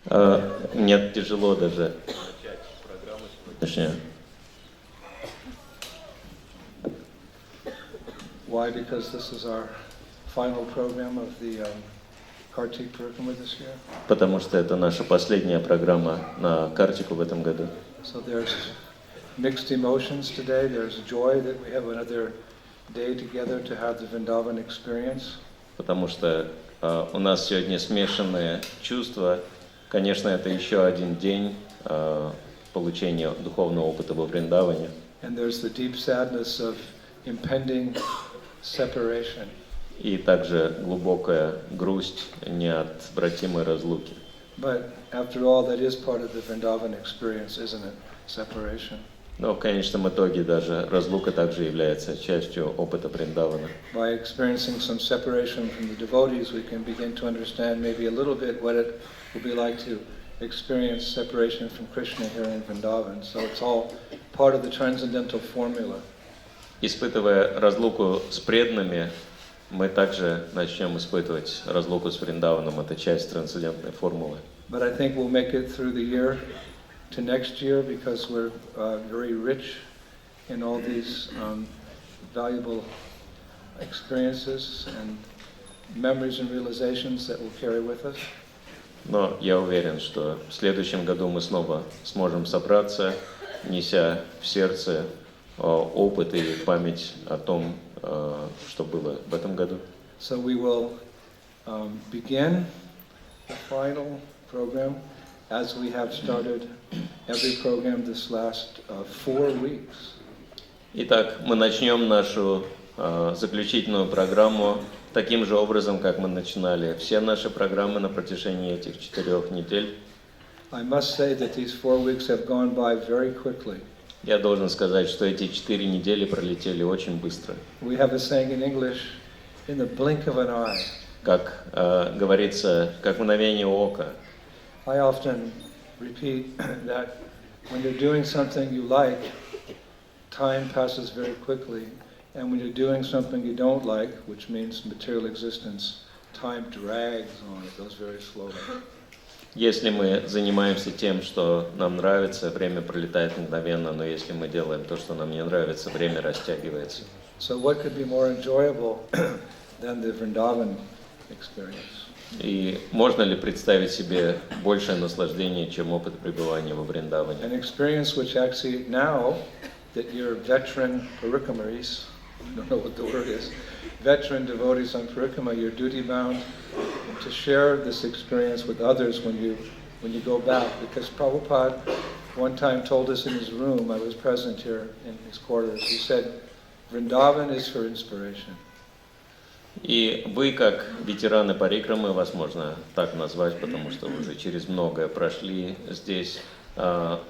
Мне тяжело даже начать программу сегодняшнюю. Why? Because this is our final program of the Kartik Parikrama this year. Потому что это наша последняя программа на Картику в этом году. So there's mixed emotions today. There's joy that we have another day together to have the Vrindavan experience. Потому что у нас сегодня смешанные чувства. Конечно, это еще один день получения духовного опыта во Вриндаване. And there's the deep sadness of impending separation. И также глубокая грусть неотвратимой разлуки. But after all, that is part of the Vrindavan experience, isn't it? Separation. Но в конечном итоге даже разлука также является частью опыта Вриндавана. By experiencing some separation from the devotees, we can begin to understand maybe a little bit what it will be like to experience separation from Krishna here in Vrindavan. So it's all part of the transcendental formula. Испытывая разлуку с преданными, мы также начнем испытывать разлуку с Вриндаваном. Это часть трансцендентной формулы. But I think we'll make it through the year to next year because we're very rich in all these valuable experiences and memories and realizations that we'll carry with us. Но я уверен, что в следующем году мы снова сможем собраться, неся в сердце опыт и память о том, что было в этом году. So we will begin the final program as we have started every program this last 4 weeks. Итак, мы начнем нашу заключительную программу таким же образом, как мы начинали все наши программы на протяжении этих 4 недель. I must say that these 4 weeks have gone by very quickly. Я должен сказать, что эти 4 недели пролетели очень быстро. We have a saying in English, in the blink of an eye. Как говорится, как мгновение ока. I often repeat that when you're doing something you like, time passes very quickly. And when you're doing something you don't like, which means material existence, time drags on, it goes very slowly. Если мы занимаемся тем, что нам нравится, время пролетает мгновенно, но если мы делаем то, что нам не нравится, время растягивается. So what could be more enjoyable than the Vrindavan experience? И можно ли представить себе большее наслаждение, чем опыт пребывания во Вриндаване? An experience which actually now that you're veteran parikamaris, I don't know what the word is, veteran devotees on Parikrama, you're duty bound to share this experience with others when you go back. Because Prabhupada one time told us in his room, I was present here in his quarters, he said, Vrindavan is for inspiration. И вы, как ветераны парикрамы, вас можно так назвать, потому что уже через многое прошли здесь,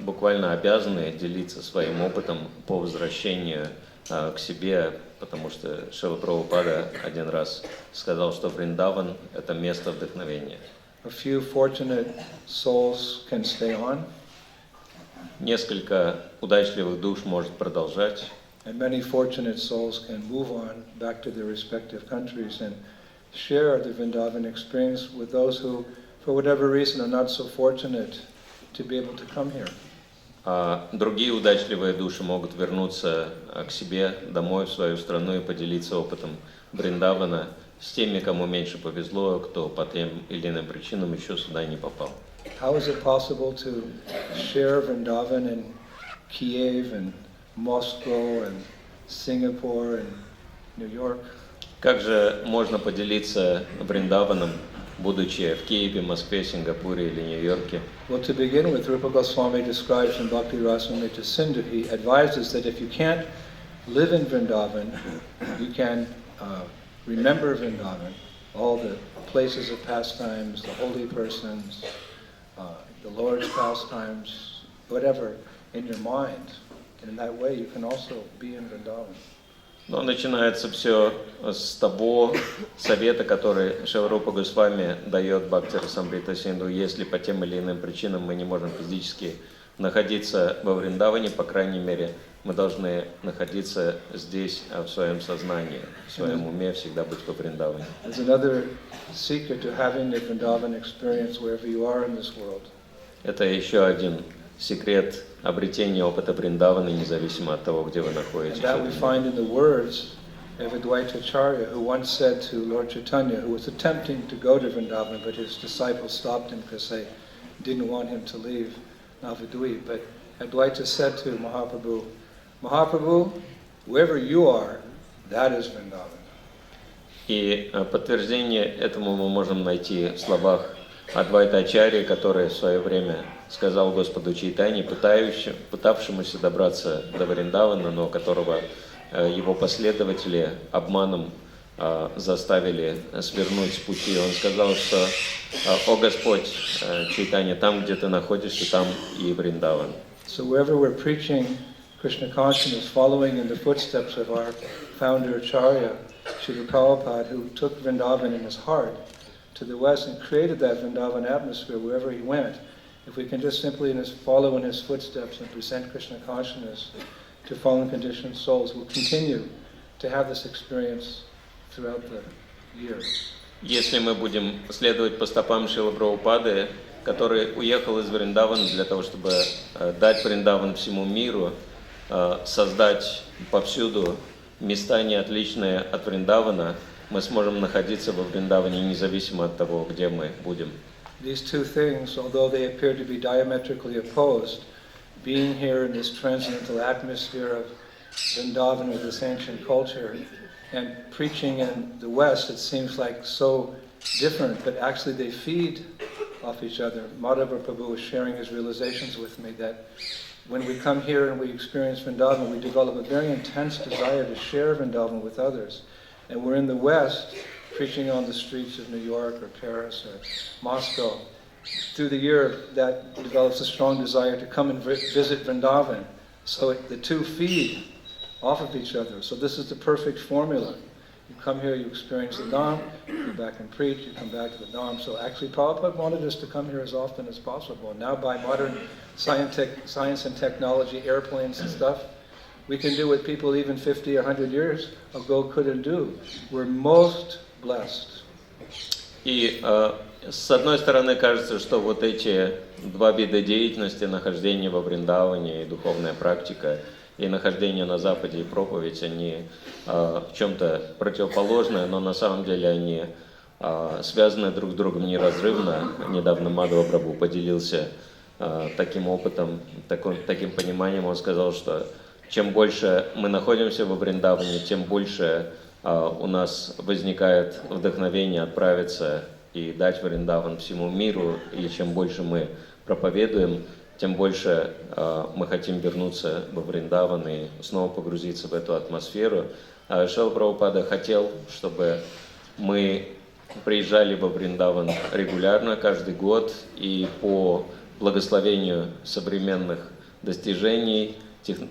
буквально обязаны делиться своим опытом по возвращению к себе, потому что Шрила Прабхупада один раз сказал, что Вриндаван – это место вдохновения. A few fortunate souls can stay on. Несколько удачливых душ может продолжать. And many fortunate souls can move on back to their respective countries and share the Vrindavan experience with those who, for whatever reason, are not so fortunate to be able to come here. А другие удачливые души могут вернуться к себе домой, в свою страну и поделиться опытом Вриндавана с теми, кому меньше повезло, кто по тем или иным причинам еще сюда не попал. How is it possible to share Vrindavan in Kiev and Moscow and Singapore and New York? Как же можно поделиться Вриндаваном, будучи в Киеве, Москве, Сингапуре или Нью-Йорке? Well, to begin with, Rupa Goswami describes in Bhakti Rasamrita Sindhu, he advises that if you can't live in Vrindavan, you can remember Vrindavan, all the places of pastimes, the holy persons, the Lord's pastimes, whatever, in your mind. And in that way, you can also be in Vrindavan. Но начинается все с того совета, который Шрила Рупа Госвами дает Бхакти Расамрита Синду. Если по тем или иным причинам мы не можем физически находиться во Вриндаване, по крайней мере, мы должны находиться здесь, в своем сознании, в своем уме, всегда быть во Вриндаване. There's another secret to having the Vrindavan experience wherever you are in this world. Это еще один секрет обретения опыта Вриндавана, независимо от того, где вы And находитесь. that we find in the words of Advaita Acharya, who once said to Lord Chaitanya, who was attempting to go to Vrindavan, but his disciples stopped him because they didn't want him to leave Navadvip. But Advaita said to Mahaprabhu, Mahaprabhu, wherever you are, that is Vrindavan. И подтверждение этому мы можем найти в словах Адвайта Ачарьи, который в свое время сказал Господу Чайтанье, пытавшемуся добраться до Вриндавана, но которого его последователи обманом заставили свернуть с пути. Он сказал, что «О Господь, Чайтанья, там, где ты находишься, там и Вриндаван». So wherever we're preaching Krishna consciousness, following in the footsteps of our founder Acharya, Srila Prabhupada, who took Vrindavan in his heart to the West and created that Vrindavan atmosphere wherever he went, if we can just simply follow in his footsteps and present Krishna consciousness to fallen conditioned souls, we'll continue to have this experience throughout the year. Если мы будем следовать по стопам Шрилы Прабхупады, который уехал из Вриндавана для того, чтобы дать Вриндаван всему миру, создать повсюду места не отличные от Вриндавана, мы сможем находиться во Вриндаване независимо от того, где мы будем. These two things, although they appear to be diametrically opposed, being here in this transcendental atmosphere of Vrindavan with this ancient culture, and preaching in the West, it seems like so different, but actually they feed off each other. Madhava Prabhu was sharing his realizations with me that when we come here and we experience Vrindavan, we develop a very intense desire to share Vrindavan with others. And we're in the West, preaching on the streets of New York or Paris or Moscow. Through the year, that develops a strong desire to come and visit Vrindavan. So the two feed off of each other. So this is the perfect formula. You come here, you experience the Dham, you go back and preach, you come back to the Dham. So actually Prabhupada wanted us to come here as often as possible. And now by modern science and technology, airplanes and stuff, we can do what people even 50 or 100 years ago couldn't do. We're most blessed. И с одной стороны кажется, что вот эти два вида деятельности, нахождение во Вриндаване и духовная практика, и нахождение на Западе и проповедь, они в чем-то противоположны, но на самом деле они связаны друг с другом неразрывно. Недавно Мадхава Прабху поделился таким опытом, таким пониманием. Он сказал, что чем больше мы находимся во Вриндаване, тем больше у нас возникает вдохновение отправиться и дать Вриндаван всему миру, и чем больше мы проповедуем, тем больше мы хотим вернуться во Вриндаван и снова погрузиться в эту атмосферу. Шрила Прабхупада хотел, чтобы мы приезжали во Вриндаван регулярно, каждый год, и по благословению современных достижений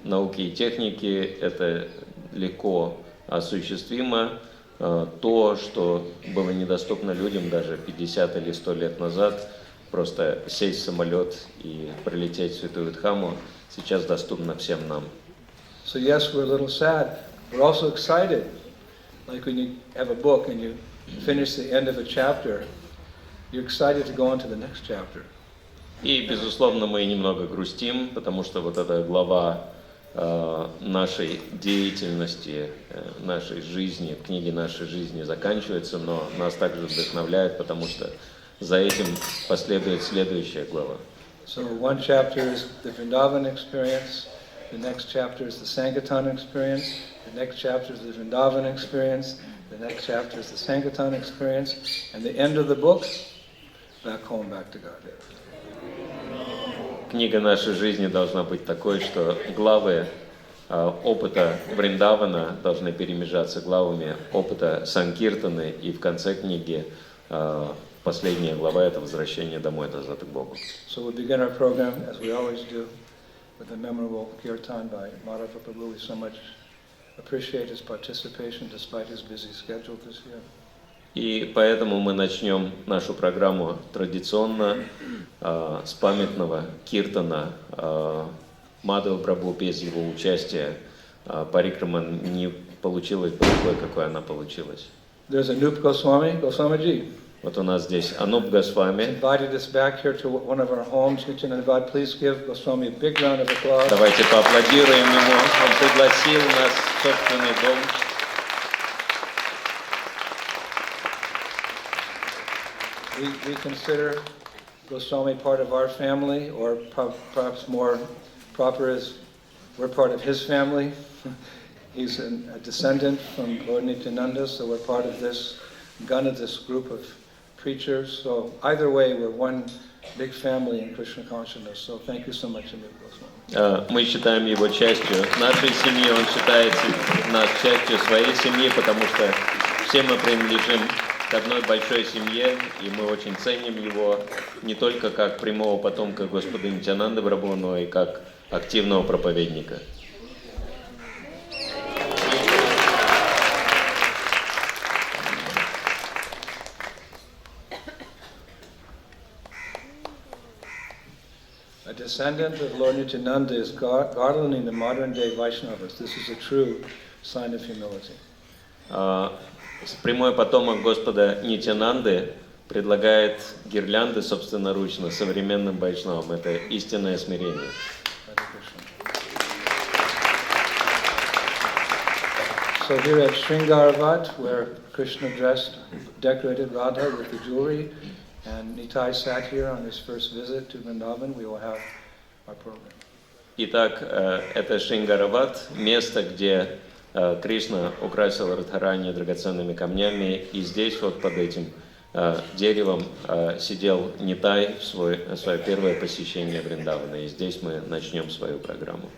науки и техники это легко осуществимо. То, что было недоступно людям даже 50 или 100 лет назад, просто сесть в самолет и прилететь в Святую Дхаму, сейчас доступно всем нам. So yes, we're a little sad. We're also excited. Like when you have a book and you finish the end of a chapter, you're excited to go on to the next chapter. И, безусловно, мы немного грустим, потому что вот эта глава нашей деятельности, нашей жизни, книги нашей жизни заканчивается, но нас также вдохновляет, потому что за этим последует следующая глава. So one chapter is the Vrindavan experience, the next chapter is the Sankirtan experience, the next chapter is the Vrindavan experience, the next chapter is the Sankirtan experience, and the end of the book, back home, back to Godhead. Книга нашей жизни должна быть такой, что главы опыта Вриндавана должны перемежаться главами опыта Санкиртаны, и в конце книги последняя глава – это возвращение домой, назад к Богу. So we begin our program, as we always do, with a memorable kirtan by Madhava Prabhu. We so much appreciate his participation despite his busy schedule this year. И поэтому мы начнем нашу программу традиционно с памятного киртана Мадхава Прабху без его участия парикрама не получилась бы такой, какой она получилась. There's Anup Goswami, Goswamiji. Вот у нас здесь Ануп Госвами. Invited us back here to one of our homes. Nityananda, please give Goswami a big round of applause. Давайте поаплодируем ему. Он пригласил нас в собственный дом. We consider Goswami part of our family, or perhaps more proper is we're part of his family. He's a descendant from Lord Nityananda, so we're part of this gana, this group of preachers. So either way, we're one big family in Krishna consciousness. So thank you so much, Anup Goswami. Мы считаем его частью нашей семьи, он считает нас частью своей семьи, потому что все мы принадлежим к одной большой семье, и мы очень ценим его не только как прямого потомка Господа Нитьянанды Прабху, но и как активного проповедника. A descendant of Lord Nityananda is garlanding the modern day Vaishnavas. This is a true sign of humility. Прямой потомок Господа Нитьянанды предлагает гирлянды собственноручно современным вайшнавам. Это истинное смирение. So here at Sringaravat, where Krishna decorated Radha with the jewelry, and Nitai sat here on his first visit to Vrindavan, we will have our program. Итак, это Шрингарават, место, где Кришна украсил Радхарани драгоценными камнями, и здесь вот под этим деревом сидел Нитай в свое первое посещение Вриндавана, и здесь мы начнем свою программу.